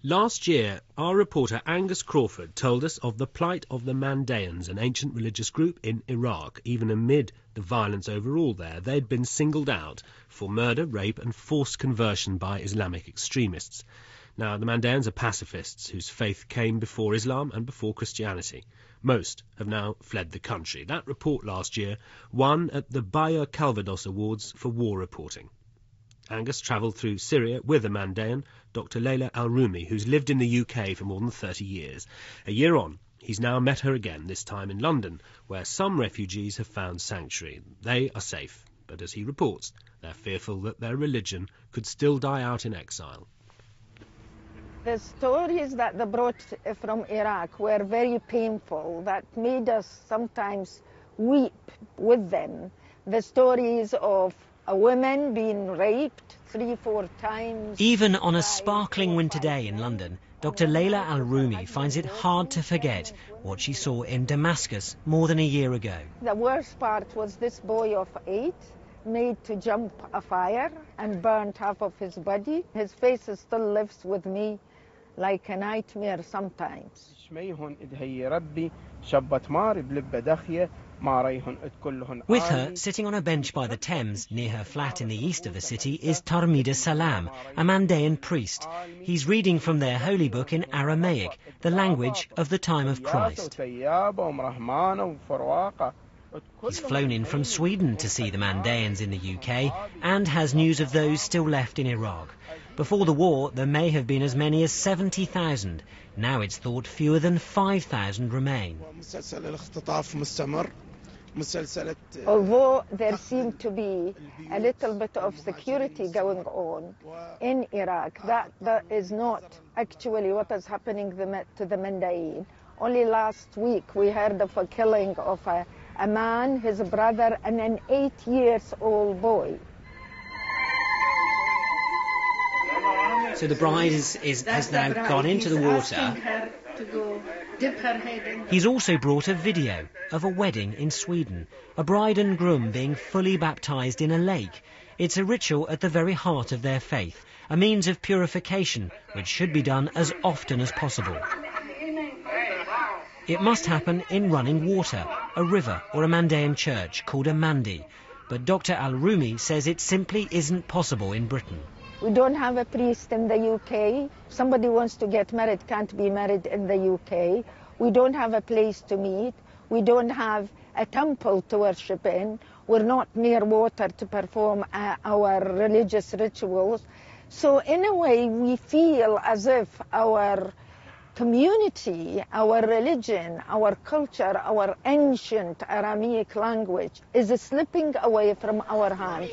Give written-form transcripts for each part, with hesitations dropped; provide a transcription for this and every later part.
Last year, our reporter Angus Crawford told us of the plight of the Mandaeans, an ancient religious group in Iraq. Even amid the violence overall there, they'd been singled out for murder, rape and forced conversion by Islamic extremists. Now, the Mandaeans are pacifists whose faith came before Islam and before Christianity. Most have now fled the country. That report last year won at the Bayer Calvados Awards for war reporting. Angus travelled through Syria with a Mandaean, Dr. Layla Al-Rumi, who's lived in the UK for more than 30 years. A year on, he's now met her again, this time in London, where some refugees have found sanctuary. They are safe, but as he reports, they're fearful that their religion could still die out in exile. The stories that they brought from Iraq were very painful, that made us sometimes weep with them. The stories of a woman being raped 3-4 times. Even on a sparkling winter day in London, Dr. Layla Al-Rumi finds it hard to forget what she saw in Damascus more than a year ago. The worst part was this boy of 8 made to jump a fire and burnt half of his body. His face still lives with me like a nightmare sometimes. With her, sitting on a bench by the Thames near her flat in the east of the city, is Tarmida Salam, a Mandaean priest. He's reading from their holy book in Aramaic, the language of the time of Christ. He's flown in from Sweden to see the Mandaeans in the UK and has news of those still left in Iraq. Before the war, there may have been as many as 70,000. Now it's thought fewer than 5,000 remain. Although there seemed to be a little bit of security going on in Iraq, that is not actually what is happening to the Mandaean. Only last week we heard of a killing of a man, his brother, and an 8-year-old boy. So the bride has now gone into the water. He's also brought a video of a wedding in Sweden, a bride and groom being fully baptised in a lake. It's a ritual at the very heart of their faith, a means of purification which should be done as often as possible. It must happen in running water, a river or a Mandaean church called a mandi. But Dr. Al-Rumi says it simply isn't possible in Britain. We don't have a priest in the UK. Somebody wants to get married, can't be married in the UK. We don't have a place to meet. We don't have a temple to worship in. We're not near water to perform our religious rituals. So in a way, we feel as if our community, our religion, our culture, our ancient Aramaic language is slipping away from our hands.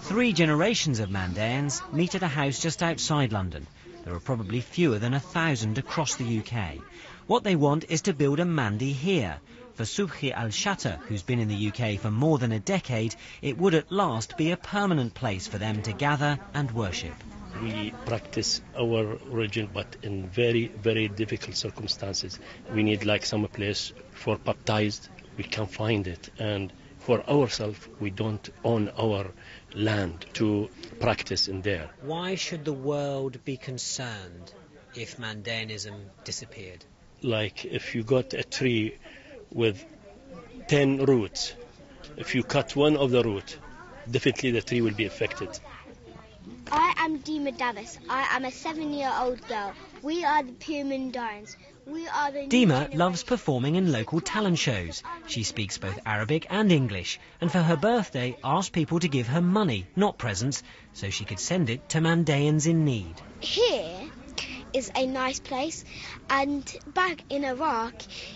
3 generations of Mandaeans meet at a house just outside London. There are probably fewer than 1,000 across the UK. What they want is to build a mandi here. For Subhi al-Shatter, who's been in the UK for more than a decade, it would at last be a permanent place for them to gather and worship. We practice our religion, but in very, very difficult circumstances. We need like some place for baptized. We can find it, and for ourselves, we don't own our land to practice in there. Why should the world be concerned if Mandaeanism disappeared? Like if you got a tree with 10 roots, if you cut one of the root, definitely the tree will be affected. I am Dima Davis. I am a 7-year-old girl. We are the pure Mandaeans. Dima loves performing in local talent shows. She speaks both Arabic and English, and for her birthday asked people to give her money, not presents, so she could send it to Mandaeans in need. Here is a nice place, and back in Iraq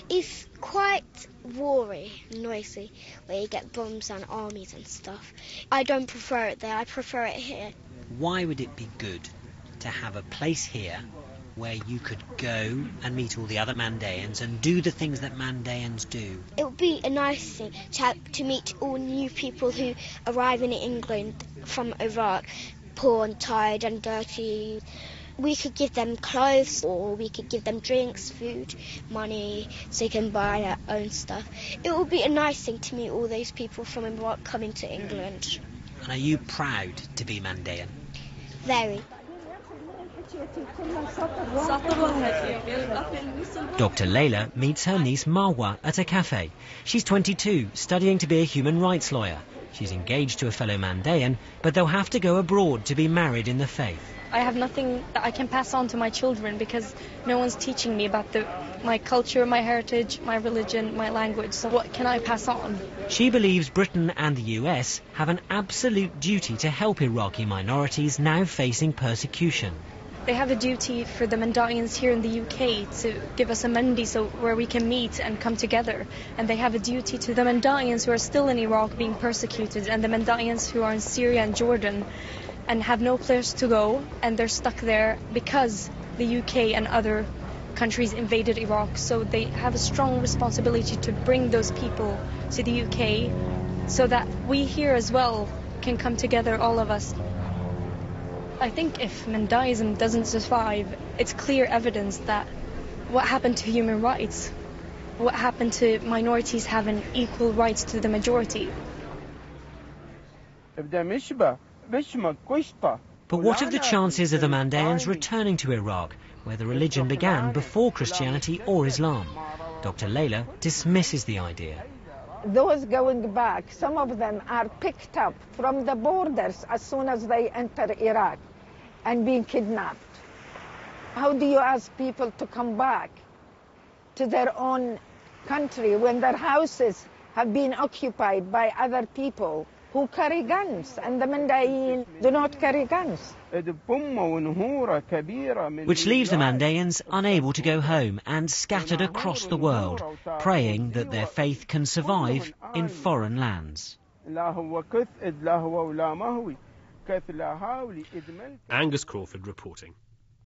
it's quite war-y, noisy, where you get bombs and armies and stuff. I don't prefer it there, I prefer it here. Why would it be good to have a place here where you could go and meet all the other Mandaeans and do the things that Mandaeans do? It would be a nice thing to meet all new people who arrive in England from Iraq, poor and tired and dirty. We could give them clothes, or we could give them drinks, food, money, so they can buy their own stuff. It would be a nice thing to meet all those people from Iraq coming to England. And are you proud to be Mandaean? Very. Dr. Layla meets her niece Marwa at a cafe. She's 22, studying to be a human rights lawyer. She's engaged to a fellow Mandaean, but they'll have to go abroad to be married in the faith. I have nothing that I can pass on to my children because no one's teaching me about my culture, my heritage, my religion, my language. So what can I pass on? She believes Britain and the US have an absolute duty to help Iraqi minorities now facing persecution. They have a duty for the Mandaeans here in the UK to give us a mandi where we can meet and come together. And they have a duty to the Mandaeans who are still in Iraq being persecuted and the Mandaeans who are in Syria and Jordan and have no place to go, and they're stuck there because the UK and other countries invaded Iraq. So they have a strong responsibility to bring those people to the UK so that we here as well can come together, all of us. I think if Mandaeism doesn't survive, it's clear evidence that what happened to human rights, what happened to minorities having equal rights to the majority. But what of the chances of the Mandaeans returning to Iraq, where the religion began before Christianity or Islam? Dr. Layla dismisses the idea. Those going back, some of them are picked up from the borders as soon as they enter Iraq and being kidnapped. How do you ask people to come back to their own country when their houses have been occupied by other people who carry guns, and the Mandaeans do not carry guns? Which leaves the Mandaeans unable to go home and scattered across the world, praying that their faith can survive in foreign lands. Angus Crawford reporting.